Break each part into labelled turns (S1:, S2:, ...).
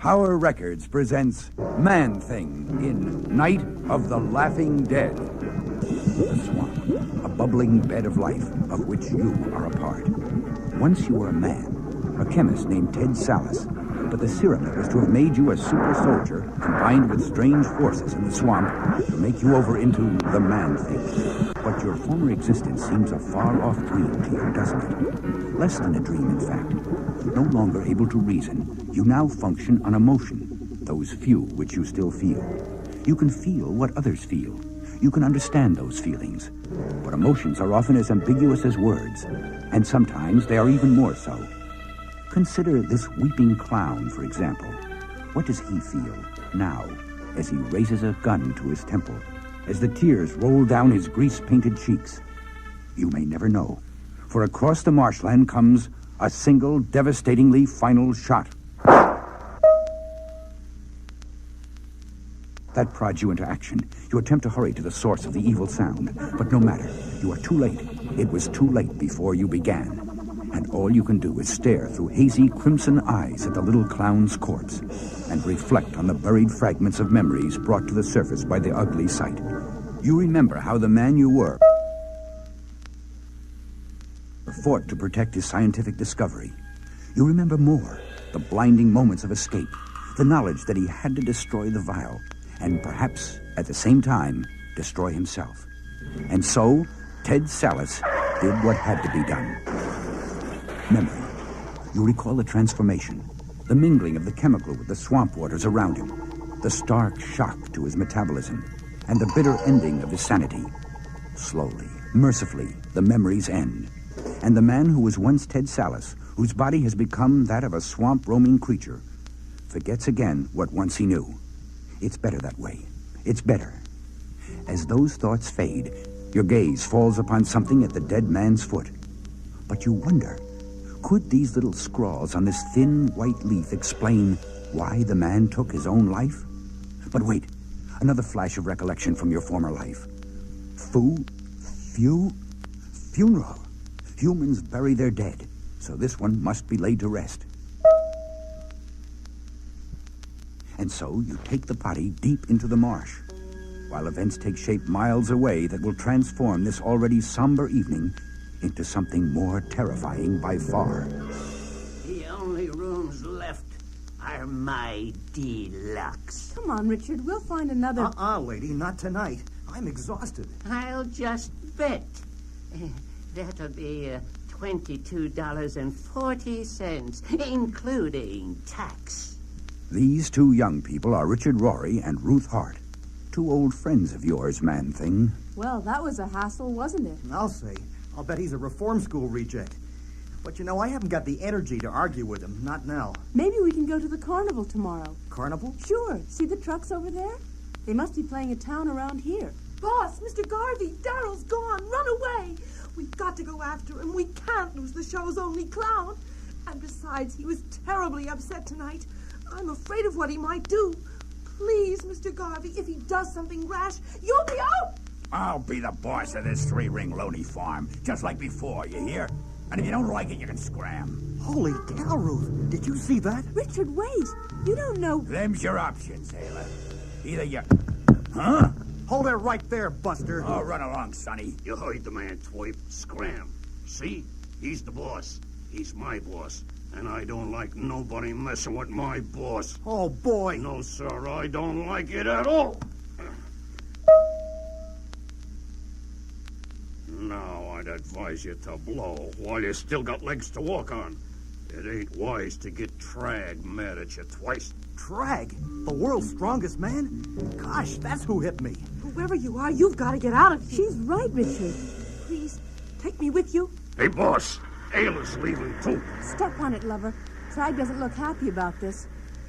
S1: Tower Records presents Man-Thing in Night of the Laughing Dead. The swamp, a bubbling bed of life of which you are a part. Once you were a man, a chemist named Ted Sallis, but the serum that was to have made you a super soldier combined with strange forces in the swamp to make you over into the Man-Thing. But your former existence seems a far-off dream to you, doesn't it? Less than a dream, in fact. No longer able to reason, you now function on emotion, those few which you still feel. You can feel what others feel. You can understand those feelings. But emotions are often as ambiguous as words, and sometimes they are even more so. Consider this weeping clown, for example. What does he feel now as he raises a gun to his temple, as the tears roll down his grease-painted cheeks? You may never know, for across the marshland comes a single, devastatingly final shot. That prods you into action. You attempt to hurry to the source of the evil sound, but no matter. You are too late. It was too late before you began. And all you can do is stare through hazy crimson eyes at the little clown's corpse and reflect on the buried fragments of memories brought to the surface by the ugly sight. You remember how the man you were fought to protect his scientific discovery. You remember more, the blinding moments of escape, the knowledge that he had to destroy the vial, and perhaps, at the same time, destroy himself. And so, Ted Sallis did what had to be done. Memory. You recall the transformation, the mingling of the chemical with the swamp waters around him, the stark shock to his metabolism, and the bitter ending of his sanity. Slowly, mercifully, the memories end. And the man who was once Ted Sallis, whose body has become that of a swamp-roaming creature, forgets again what once he knew. It's better that way. It's better. As those thoughts fade, your gaze falls upon something at the dead man's foot. But you wonder, could these little scrawls on this thin white leaf explain why the man took his own life? But wait, another flash of recollection from your former life. Funeral. Humans bury their dead, so this one must be laid to rest. And so you take the body deep into the marsh, while events take shape miles away that will transform this already somber evening into something more terrifying by far.
S2: The only rooms left are my deluxe.
S3: Come on, Richard, we'll find another...
S4: lady, not tonight. I'm exhausted.
S2: I'll just bet. That'll be $22.40, including tax.
S1: These two young people are Richard Rory and Ruth Hart. Two old friends of yours, Man-Thing.
S3: Well, that was a hassle, wasn't it?
S4: I'll say. I'll bet he's a reform school reject. But, I haven't got the energy to argue with him. Not now.
S3: Maybe we can go to the carnival tomorrow.
S4: Carnival?
S3: Sure. See the trucks over there? They must be playing a town around here.
S5: Boss, Mr. Garvey, Daryl's gone. Run away. We've got to go after him. We can't lose the show's only clown. And besides, he was terribly upset tonight. I'm afraid of what he might do. Please, Mr. Garvey, if he does something rash, you'll be out.
S1: I'll be the boss of this three-ring loney farm, just like before, you hear? And if you don't like it, you can scram.
S4: Holy cow, Ruth. Did you see that?
S3: Richard, wait. You don't know...
S1: Them's your options, Ayla. Either you... Huh?
S4: Hold it right there, Buster.
S1: Oh, run along, Sonny.
S6: You heard the man, Twipe. Scram. See? He's the boss. He's my boss. And I don't like nobody messing with my boss.
S4: Oh, boy.
S6: No, sir, I don't like it at all. Now, I'd advise you to blow while you still got legs to walk on. It ain't wise to get Trag mad at you twice.
S4: Trag? The world's strongest man? Gosh, that's who hit me.
S5: Whoever you are, you've got to get out of here.
S3: She's right, Richard.
S5: Please, take me with you.
S6: Hey, boss. Ayla's leaving, too.
S3: Step on it, lover. Trag doesn't look happy about this.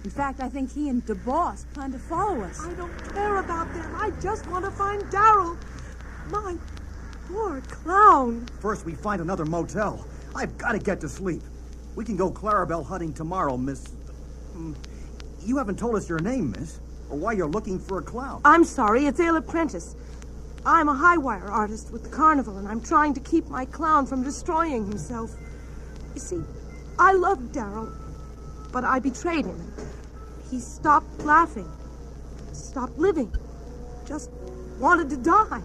S3: In fact, I think he and DeBoss plan to follow us.
S5: I don't care about them. I just want to find Daryl. My poor clown.
S4: First, we find another motel. I've got to get to sleep. We can go Clarabelle hunting tomorrow, Miss... You haven't told us your name, miss, or why you're looking for a clown.
S5: I'm sorry, it's Ayla Prentice. I'm a high-wire artist with the carnival, and I'm trying to keep my clown from destroying himself. You see, I loved Daryl, but I betrayed him. He stopped laughing. Stopped living. Just wanted to die.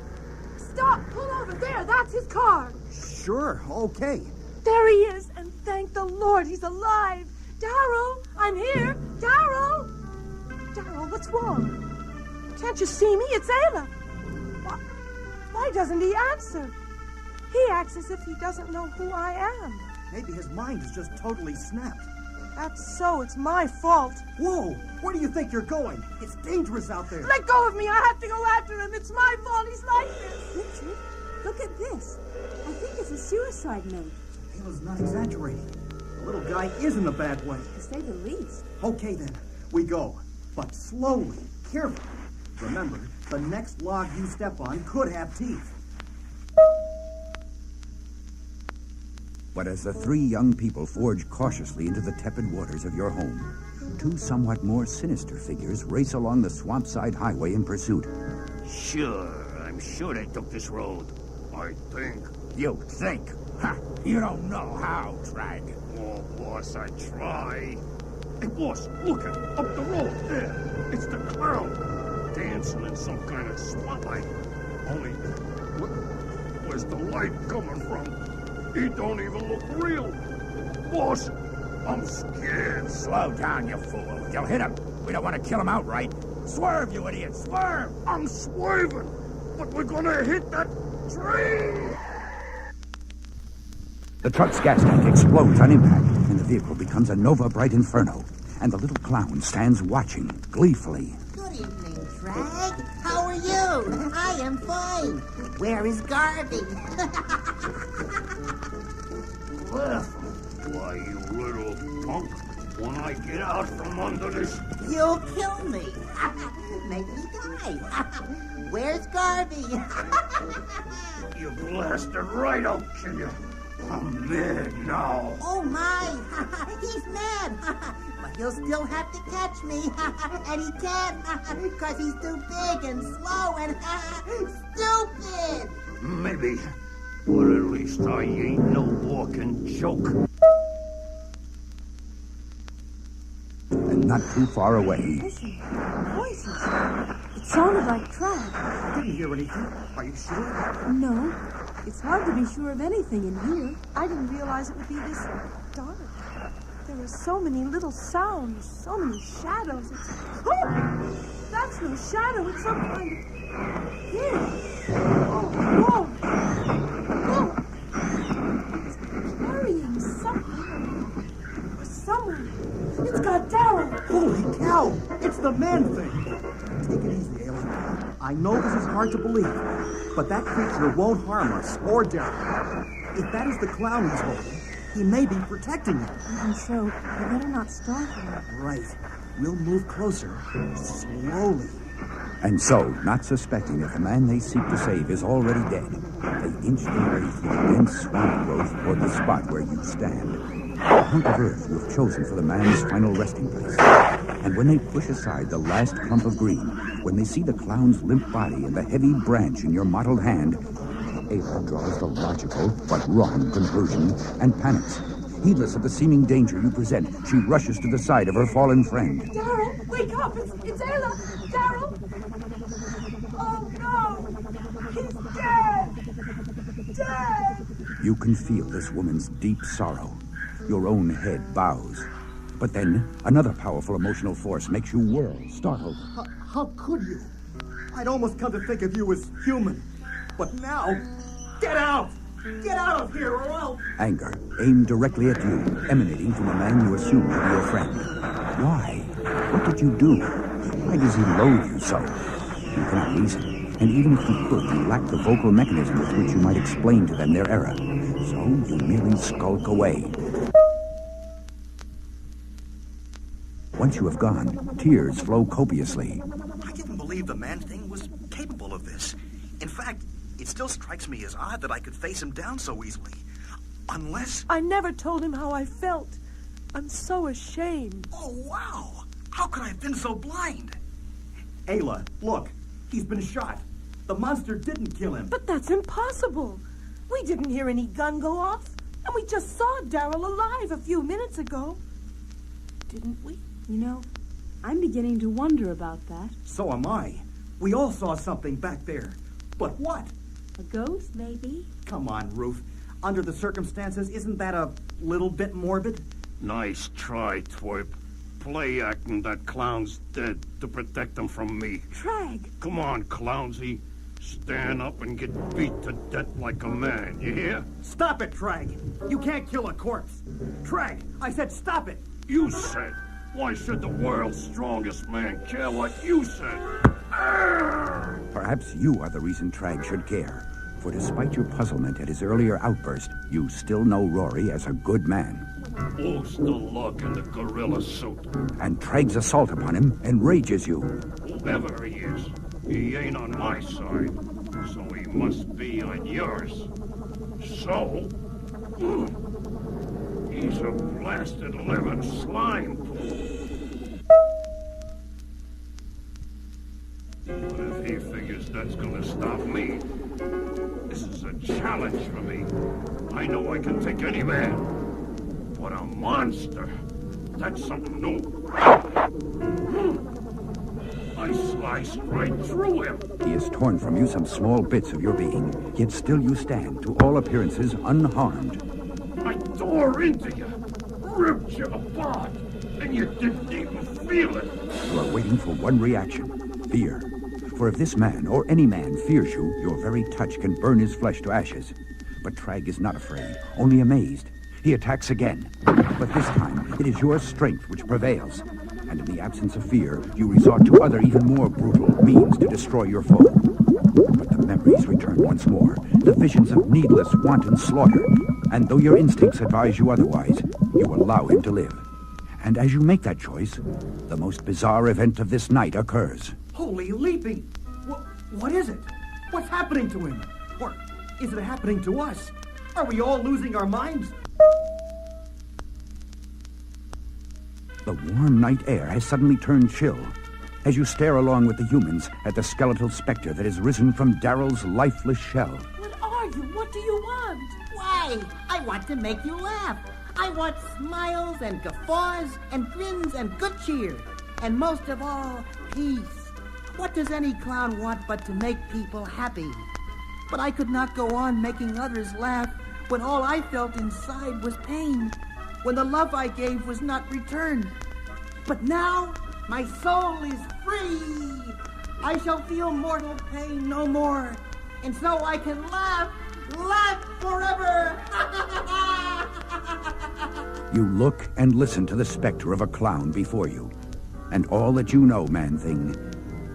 S5: Stop! Pull over there! That's his car!
S4: Sure, okay.
S5: There he is, and thank the Lord he's alive! Darryl, I'm here! Darryl! Darryl, what's wrong? Can't you see me? It's Ayla. Why doesn't he answer? He acts as if he doesn't know who I am.
S4: Maybe his mind is just totally snapped.
S5: That's so. It's my fault.
S4: Whoa! Where do you think you're going? It's dangerous out there.
S5: Let go of me. I have to go after him. It's my fault he's like this.
S3: Richard, look at this. I think it's a suicide note.
S4: Ayla's not exaggerating. The little guy is in a bad way.
S3: To say the least.
S4: Okay, then. We go. But slowly, carefully. Remember, the next log you step on could have teeth.
S1: But as the three young people forge cautiously into the tepid waters of your home, two somewhat more sinister figures race along the swampside highway in pursuit.
S6: Sure, I'm sure they took this road. I think.
S1: You think? Ha! You don't know how, Trag.
S6: Oh, boss, I try. Hey, boss, look at up the road there. It's the clown dancing in some kind of spotlight. Only, where's the light coming from? He don't even look real. Boss, I'm scared.
S1: Slow down, you fool. You'll hit him. We don't want to kill him outright. Swerve, you idiot, swerve!
S6: I'm swerving, but we're gonna hit that tree.
S1: The truck's gas tank explodes on impact, and the vehicle becomes a nova-bright inferno. And the little clown stands watching, gleefully.
S7: Good evening, Trag. How are you? I am fine. Where is Garvey?
S6: Laugh. Why, you little punk. When I get out from under this...
S7: You'll kill me. Make me die. Where's Garvey?
S6: You blasted right, I'll kill you. I'm mad now.
S7: Oh, my. He's mad. But he'll still have to catch me. And he can't, because he's too big and slow and stupid.
S6: Maybe. But at least I ain't no walking joke.
S1: And not too far away.
S3: Listen, voices. It sounded like Trag.
S4: I didn't hear anything. Are you sure?
S3: No, it's hard to be sure of anything in here.
S5: I didn't realize it would be this dark. There were so many little sounds, so many shadows. Oh, that's no shadow. It's some kind of... Here. Oh, whoa. It's carrying something. Or someone. It's got Darryl.
S4: Holy cow! It's the man thing! Take it easy, Ayla. I know this is hard to believe, but that creature won't harm us or Darryl. If that is the clown he's holding, he may be protecting him.
S3: Even so, we better not startle him.
S4: Right. We'll move closer, slowly.
S1: And so, not suspecting that the man they seek to save is already dead, they inch their way through dense swamp growth toward the spot where you stand. A hunk of earth you've chosen for the man's final resting place. And when they push aside the last clump of green, when they see the clown's limp body and the heavy branch in your mottled hand, Ayla draws the logical but wrong conclusion and panics. Heedless of the seeming danger you present, she rushes to the side of her fallen friend.
S5: Darryl, wake up! It's Ayla! Darryl! Oh, no! He's dead! Dead!
S1: You can feel this woman's deep sorrow. Your own head bows. But then, another powerful emotional force makes you whirl, startled.
S4: How could you? I'd almost come to think of you as human. But now, get out! Get out of here, or else...
S1: Anger, aimed directly at you, emanating from a man you assume to be your friend. Why? What did you do? Why does he loathe you so? You cannot reason, and even if you could, you lack the vocal mechanism with which you might explain to them their error. So you merely skulk away. Once you have gone, tears flow copiously.
S8: I didn't believe the man thing was capable of this. In fact, it still strikes me as odd that I could face him down so easily. Unless...
S5: I never told him how I felt. I'm so ashamed.
S8: Oh, wow! How could I have been so blind?
S4: Ayla, look. He's been shot. The monster didn't kill him.
S5: But that's impossible. We didn't hear any gun go off. And we just saw Darryl alive a few minutes ago. Didn't we?
S3: You know, I'm beginning to wonder about that.
S4: So am I. We all saw something back there. But what?
S3: A ghost, maybe?
S4: Come on, Ruth. Under the circumstances, isn't that a little bit morbid?
S6: Nice try, twerp. Play acting that clown's dead to protect him from me.
S3: Trag!
S6: Come on, Clownsy. Stand up and get beat to death like a man, you hear?
S4: Stop it, Trag! You can't kill a corpse! Trag, I said stop it!
S6: You said. Why should the world's strongest man care what you said?
S1: Perhaps you are the reason Trag should care. For despite your puzzlement at his earlier outburst, you still know Rory as a good man.
S6: Who's the lug in the gorilla suit?
S1: And Trag's assault upon him enrages you.
S6: Whoever he is, he ain't on my side, so he must be on yours. So, he's a blasted living slime pool. But if he figures that's gonna stop me, this is a challenge for me. I know I can take any man. But a monster, that's something new. I sliced right through him.
S1: He has torn from you some small bits of your being, yet still you stand, to all appearances, unharmed.
S6: I tore into you, ripped you apart, and you didn't even feel it.
S1: You are waiting for one reaction, fear. For if this man, or any man, fears you, your very touch can burn his flesh to ashes. But Trag is not afraid, only amazed. He attacks again, but this time it is your strength which prevails. And in the absence of fear, you resort to other, even more brutal means to destroy your foe. But the memories return once more, the visions of needless, wanton slaughter. And though your instincts advise you otherwise, you allow him to live. And as you make that choice, the most bizarre event of this night occurs.
S4: Holy leaping! What is it? What's happening to him? Or is it happening to us? Are we all losing our minds?
S1: The warm night air has suddenly turned chill as you stare along with the humans at the skeletal specter that has risen from Daryl's lifeless shell.
S5: What are you? What do you want?
S7: Why? I want to make you laugh. I want smiles and guffaws and grins and good cheer. And most of all, peace. What does any clown want but to make people happy? But I could not go on making others laugh when all I felt inside was pain, when the love I gave was not returned. But now, my soul is free. I shall feel mortal pain no more, and so I can laugh forever.
S1: You look and listen to the specter of a clown before you. And all that you know, Man-Thing,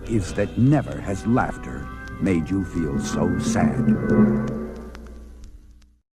S1: is that never has laughter made you feel so sad.